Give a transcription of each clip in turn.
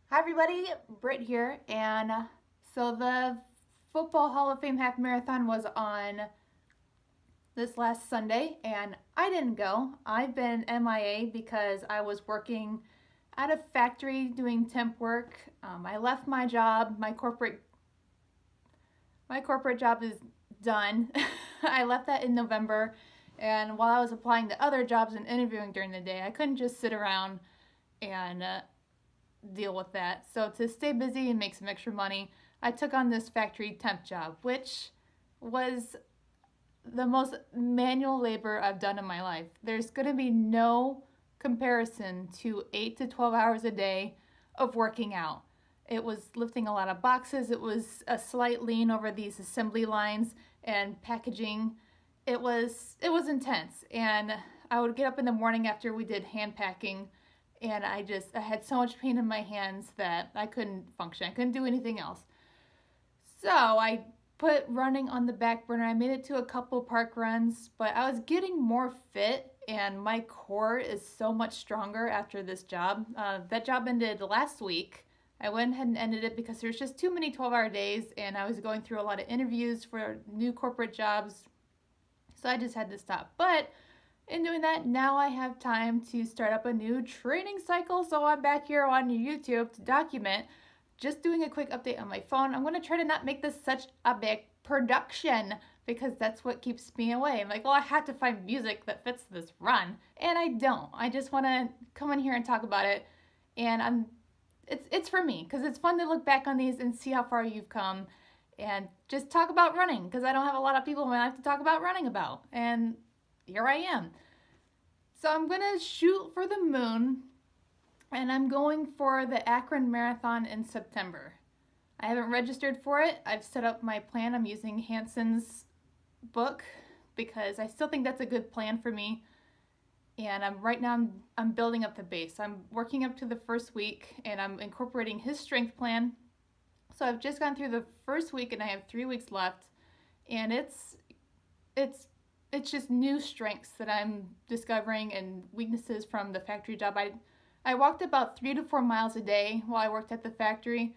Hi everybody, Britt here, and so the Football Hall of Fame Half Marathon was on this last Sunday, and I didn't go. I've been MIA because I was working at a factory doing temp work. I left my job. My corporate job is done. I left that in November, and while I was applying to other jobs and interviewing during the day, I couldn't just sit around and deal with that. So to stay busy and make some extra money, I took on this factory temp job, which was the most manual labor I've done in my life. There's going to be no comparison to 8 to 12 hours a day of working out. It was lifting a lot of boxes. It was a slight lean over these assembly lines and packaging. It was intense, and I would get up in the morning after we did hand packing, and I had so much pain in my hands that I couldn't function. I couldn't do anything else. So I put running on the back burner. I made it to a couple park runs, but I was getting more fit, and my core is so much stronger after this job. That job ended last week. I went ahead and ended it because there's just too many 12-hour days, and I was going through a lot of interviews for new corporate jobs. So I just had to stop. But in doing that, now I have time to start up a new training cycle. So I'm back here on YouTube to document. Just doing a quick update on my phone. I'm going to try to not make this such a big production because that's what keeps me away. I'm like, well, I have to find music that fits this run, and I don't. I just want to come in here and talk about it, and it's for me because it's fun to look back on these and see how far you've come, and just talk about running because I don't have a lot of people in my life to talk about running about, and here I am. So I'm gonna shoot for the moon, and I'm going for the Akron Marathon in September. I haven't registered for it. I've set up my plan. I'm using Hanson's book because I still think that's a good plan for me. And I'm building up the base. I'm working up to the first week, and I'm incorporating his strength plan. So I've just gone through the first week, and I have 3 weeks left, and it's it's just new strengths that I'm discovering and weaknesses from the factory job. I walked about 3 to 4 miles a day while I worked at the factory,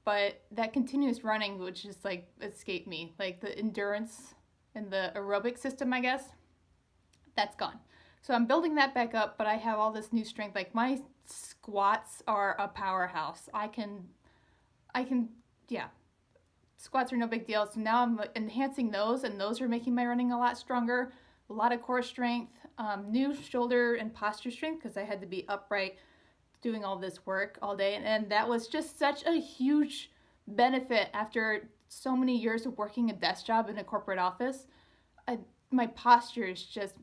but that continuous running, which just like escaped me, like the endurance and the aerobic system, I guess, that's gone. So I'm building that back up, but I have all this new strength. Like my squats are a powerhouse. I can, yeah, squats are no big deal. So now I'm enhancing those, and those are making my running a lot stronger. A lot of core strength, new shoulder and posture strength because I had to be upright doing all this work all day. And that was just such a huge benefit after so many years of working a desk job in a corporate office. My posture is just,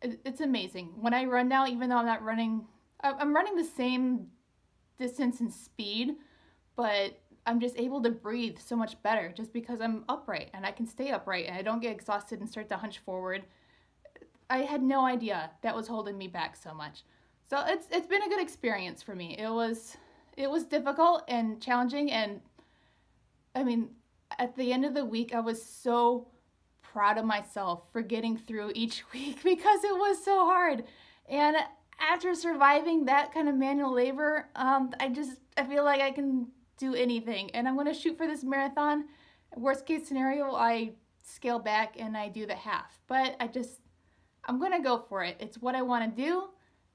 it's amazing. When I run now, even though I'm running the same distance and speed, but I'm just able to breathe so much better just because I'm upright and I can stay upright and I don't get exhausted and start to hunch forward. I had no idea that was holding me back so much. So it's been a good experience for me. It was difficult and challenging, and I mean, at the end of the week I was so proud of myself for getting through each week because it was so hard. And after surviving that kind of manual labor, I feel like I can do anything, and I'm going to shoot for this marathon. Worst case scenario, I scale back and I do the half, but I'm going to go for it. It's what I want to do,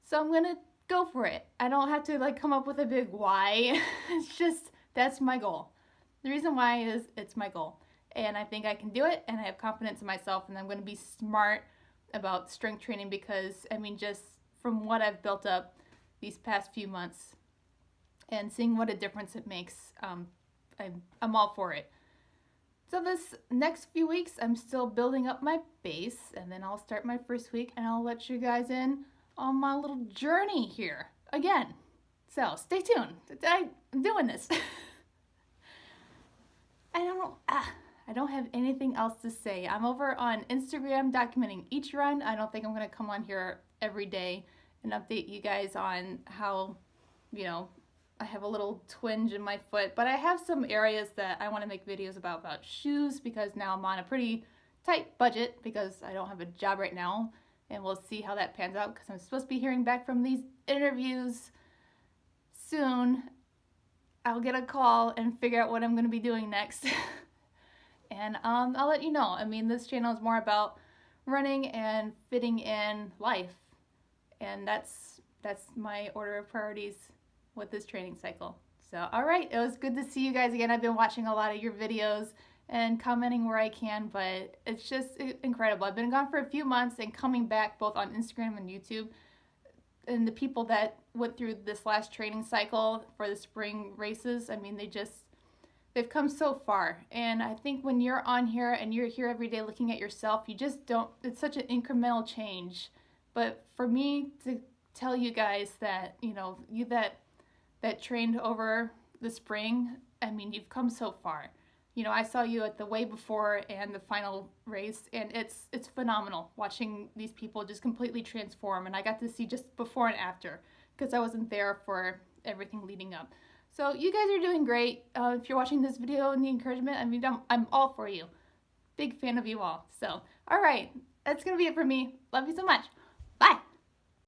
so I'm going to go for it. I don't have to like come up with a big why. It's just that's my goal. The reason why is it's my goal, and I think I can do it, and I have confidence in myself, and I'm going to be smart about strength training because I mean, just from what I've built up these past few months and seeing what a difference it makes, I'm all for it. So this next few weeks, I'm still building up my base, and then I'll start my first week, and I'll let you guys in on my little journey here again. So stay tuned. I'm doing this. I don't have anything else to say. I'm over on Instagram documenting each run. I don't think I'm gonna come on here every day and update you guys on how, you know, I have a little twinge in my foot, but I have some areas that I want to make videos about shoes because now I'm on a pretty tight budget because I don't have a job right now, and we'll see how that pans out because I'm supposed to be hearing back from these interviews soon. I'll get a call and figure out what I'm going to be doing next. And I'll let you know. I mean, this channel is more about running and fitting in life. And that's my order of priorities with this training cycle. So, all right, it was good to see you guys again. I've been watching a lot of your videos and commenting where I can, but it's just incredible. I've been gone for a few months and coming back both on Instagram and YouTube. And the people that went through this last training cycle for the spring races, I mean, they've come so far. And I think when you're on here and you're here every day looking at yourself, you just don't, it's such an incremental change. But for me to tell you guys that, you know, you that trained over the spring, I mean, you've come so far. You know, I saw you at the way before and the final race, and it's phenomenal watching these people just completely transform. And I got to see just before and after because I wasn't there for everything leading up. So you guys are doing great. If you're watching this video and the encouragement, I mean, I'm all for you. Big fan of you all. So, all right, that's going to be it for me. Love you so much. Bye.